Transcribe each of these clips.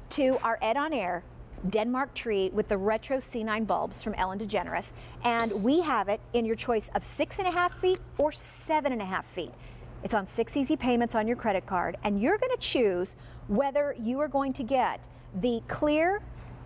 to our Ed on Air Denmark tree with the retro C9 bulbs from Ellen DeGeneres, and we have it in your choice of 6.5 feet or 7.5 feet. It's on 6 easy payments on your credit card, and you're going to choose whether you are going to get the clear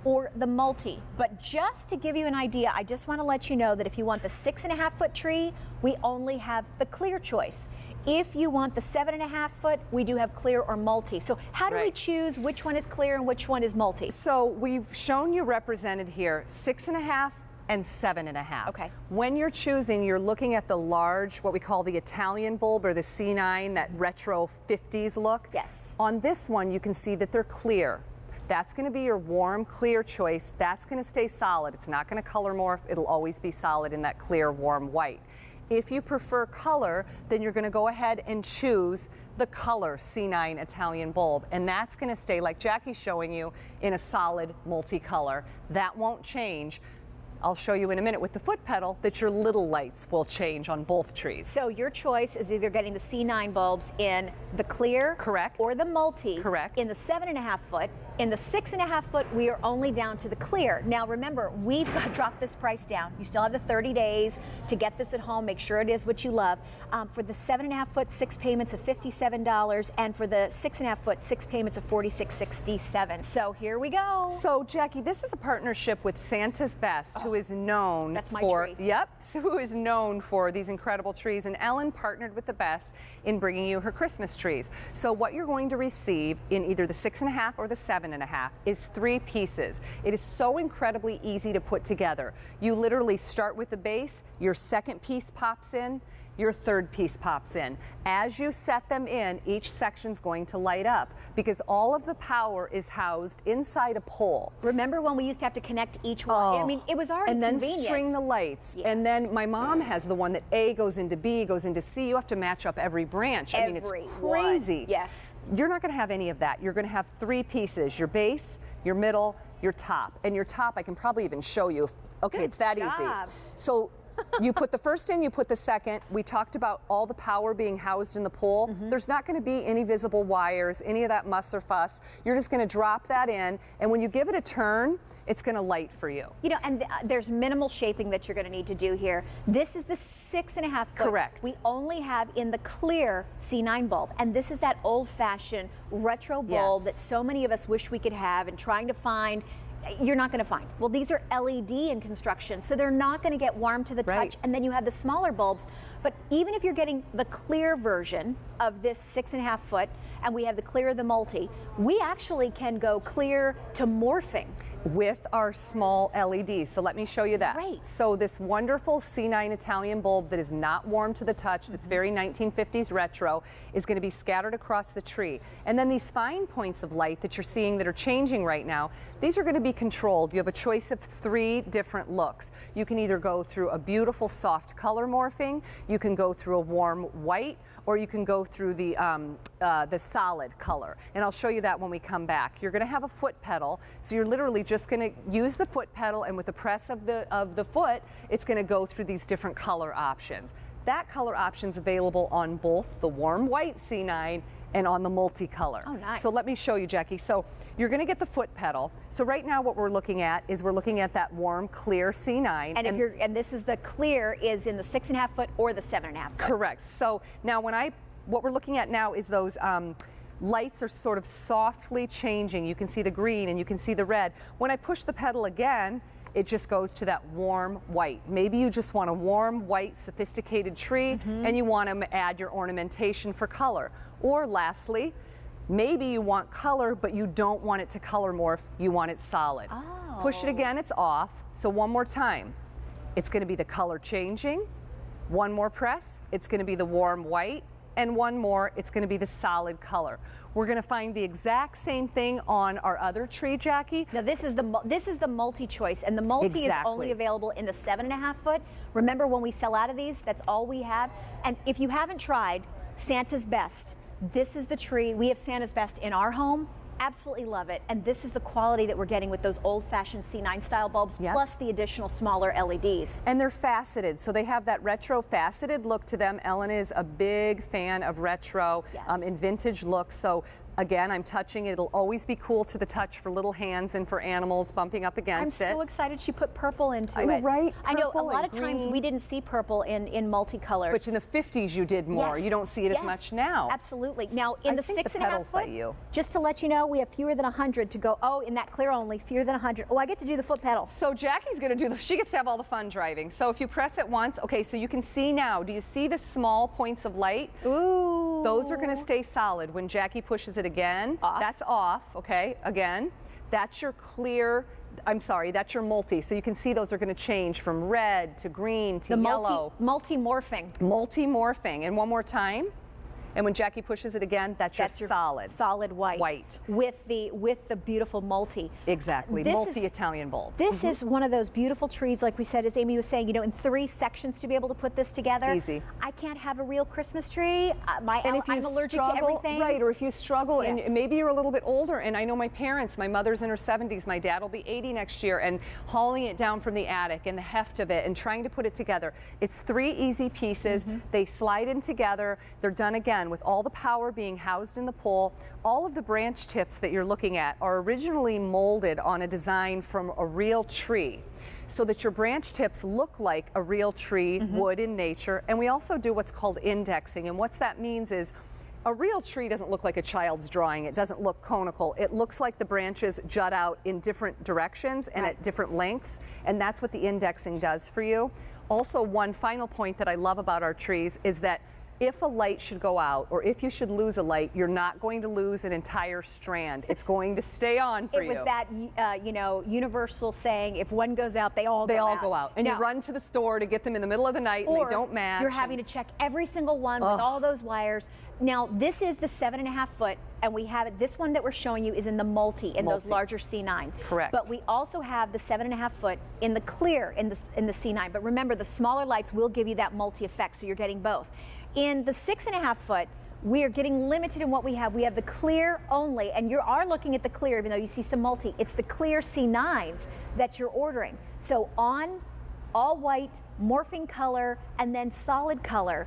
or the multi. But just to give you an idea, I just want to let you know that if you want the 6.5 foot tree, we only have the clear choice. If you want the 7.5 foot, we do have clear or multi. So how do we choose which one is clear and which one is multi? So we've shown you represented here 6.5 and 7.5. Okay. When you're choosing, you're looking at the large, what we call the Italian bulb or the C9, that retro 50s look. Yes. On this one, you can see that they're clear. That's going to be your warm, clear choice. That's going to stay solid. It's not going to color morph. It'll always be solid in that clear, warm white. If you prefer color, then you're going to go ahead and choose the color C9 Italian bulb, and that's going to stay, like Jackie's showing you, in a solid multicolor. That won't change. I'll show you in a minute with the foot pedal that your little lights will change on both trees. So your choice is either getting the C9 bulbs in the clear, correct, or the multi, correct, in the 7.5 foot. In the 6.5 foot, we are only down to the clear. Now remember, we've dropped this price down. You still have the 30 days to get this at home. Make sure it is what you love. For the 7.5 foot, 6 payments of $57, and for the 6.5 foot, 6 payments of $46.67. So here we go. So Jackie, this is a partnership with Santa's Best, who is known for who is known for these incredible trees, and Ellen partnered with the Best in bringing you her Christmas trees. So what you're going to receive in either the 6.5 or the 7.5 is 3 pieces. It is so incredibly easy to put together. You literally start with the base, your second piece pops in, your third piece pops in. As you set them in, each section's going to light up because all of the power is housed inside a pole. Remember when we used to have to connect each one? I mean, it was already convenient. And then string the lights. Yes. And then my mom has the one that A goes into B, goes into C. You have to match up every branch. I mean, it's crazy. Yes. You're not going to have any of that. You're going to have 3 pieces, your base, your middle, your top. And your top, I can probably even show you. Okay, Good it's that job. easy. So you put the first in, you put the second. We talked about all the power being housed in the pole. There's not going to be any visible wires, any of that muss or fuss. You're just going to drop that in, and when you give it a turn, it's going to light for you. You know, and there's minimal shaping that you're going to need to do here. This is the 6.5 foot. Correct. We only have in the clear C9 bulb, and this is that old-fashioned retro bulb that so many of us wish we could have, and trying to find. You're not going to find. Well, these are LED in construction, so they're not going to get warm to the touch. And then you have the smaller bulbs. But even if you're getting the clear version of this 6.5 foot, and we have the clear, the multi, we actually can go clear to morphing with our small LEDs. So let me show you that. Great. So this wonderful C9 Italian bulb that is not warm to the touch, that's very 1950s retro, is going to be scattered across the tree. And then these fine points of light that you're seeing that are changing right now, these are going to be controlled. You have a choice of 3 different looks. You can either go through a beautiful soft color morphing, you can go through a warm white, or you can go through the solid color. And I'll show you that when we come back. You're going to have a foot pedal, so you're literally just going to use the foot pedal, and with the press of the foot, it's going to go through these different color options. That color option's available on both the warm white C9 and on the multicolor. Oh, nice. So let me show you, Jackie. So you're going to get the foot pedal. So right now what we're looking at is that warm, clear C9. And this is the clear is in the 6.5 foot or the 7.5 foot. Correct. So now what we're looking at now is those lights are sort of softly changing. You can see the green and you can see the red. When I push the pedal again, it just goes to that warm white. Maybe you just want a warm white sophisticated tree and you want to add your ornamentation for color. Or lastly, maybe you want color but you don't want it to color morph, you want it solid. Oh. Push it again, it's off. So one more time. It's going to be the color changing. One more press, it's going to be the warm white. And one more, it's going to be the solid color. We're going to find the exact same thing on our other tree, Jackie. Now this is the multi-choice, and the multi is only available in the 7.5 foot. Remember, when we sell out of these, that's all we have. And if you haven't tried Santa's Best, this is the tree. We have Santa's Best in our home. Absolutely love it. And this is the quality that we're getting with those old-fashioned C9 style bulbs, plus the additional smaller LEDs. And they're faceted, so they have that retro faceted look to them. Ellen is a big fan of retro and vintage looks, so Again, I'm touching it. It'll always be cool to the touch for little hands and for animals bumping up against it. I'm so excited she put purple into I know, it. right? I know a Purple lot and of times green. we didn't see purple in multicolors. But in the 50s you did more. Yes. You don't see it Yes. as much now. Absolutely. Now in I the think 6.5 petals by foot, you. just to let you know, we have fewer than 100 to go. Oh, in that clear only, fewer than 100. Oh, I get to do the foot pedals. So Jackie's going to do she gets to have all the fun driving. So if you press it once, okay, so you can see now. Do you see the small points of light? Ooh. Those are going to stay solid. When Jackie pushes it again, Off. that's off, okay? Again, that's your clear, I'm sorry, that's your multi. So you can see those are going to change from red to green to The yellow. multi-morphing. Multi-morphing. And one more time. And when Jackie pushes it again, that's your solid. Solid white. White. With the beautiful multi. Exactly. This Multi-Italian bulb. This is one of those beautiful trees, like we said, as Amy was saying, you know, in 3 sections to be able to put this together. Easy. I can't have a real Christmas tree. And if you I'm allergic struggle, to everything. right, or if you struggle, Yes. and maybe you're a little bit older, and I know my parents, my mother's in her 70s, my dad will be 80 next year, and hauling it down from the attic and the heft of it and trying to put it together. It's 3 easy pieces. They slide in together. They're done again with all the power being housed in the pole. All of the branch tips that you're looking at are originally molded on a design from a real tree, so that your branch tips look like a real tree would in nature. And we also do what's called indexing, and what that means is a real tree doesn't look like a child's drawing. It doesn't look conical. It looks like the branches jut out in different directions and at different lengths, and that's what the indexing does for you. Also, one final point that I love about our trees is that if a light should go out, or if you should lose a light, you're not going to lose an entire strand. It's going to stay on for you. It was that, you know, universal saying, if one goes out, they all go out. And now, you run to the store to get them in the middle of the night, and or they don't match. You're having to check every single one with all those wires. Now, this is the 7.5 foot, and we have it. This one that we're showing you is in the multi, in those larger C9. Correct. But we also have the 7.5 foot in the clear in the C9. But remember, the smaller lights will give you that multi effect, so you're getting both. In the 6.5 foot, we are getting limited in what we have. We have the clear only, and you are looking at the clear, even though you see some multi. It's the clear C9s that you're ordering. So on all white, morphing color, and then solid color.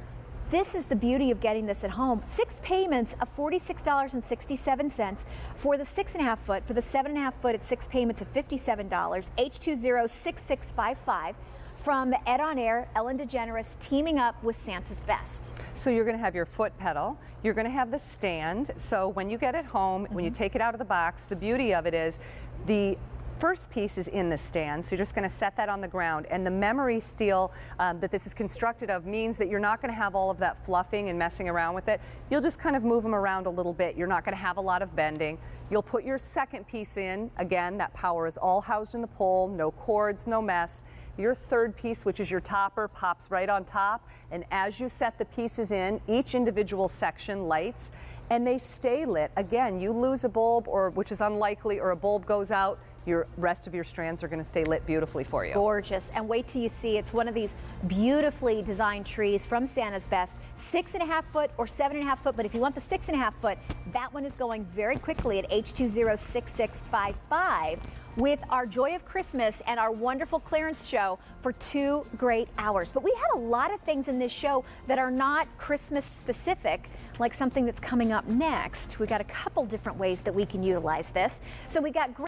This is the beauty of getting this at home. 6 payments of $46.67 for the 6.5 foot. For the 7.5 foot, it's 6 payments of $57. H206655 from Ed on Air, Ellen DeGeneres teaming up with Santa's Best. So you're going to have your foot pedal, you're going to have the stand. So when you get it home, when you take it out of the box, the beauty of it is the first piece is in the stand, so you're just going to set that on the ground. And the memory steel that this is constructed of means that you're not going to have all of that fluffing and messing around with it. You'll just kind of move them around a little bit. You're not going to have a lot of bending. You'll put your second piece in. Again, that power is all housed in the pole, no cords, no mess. Your third piece, which is your topper, pops right on top. And as you set the pieces in, each individual section lights, and they stay lit. Again, you lose a bulb, or which is unlikely, or a bulb goes out, your rest of your strands are going to stay lit beautifully for you. Gorgeous. And wait till you see, it's one of these beautifully designed trees from Santa's Best. 6.5 foot or 7.5 foot, but if you want the 6.5 foot, that one is going very quickly at H206655 with our Joy of Christmas and our wonderful clearance show for 2 great hours. But we had a lot of things in this show that are not Christmas specific, like something that's coming up next. We got a couple different ways that we can utilize this. So we got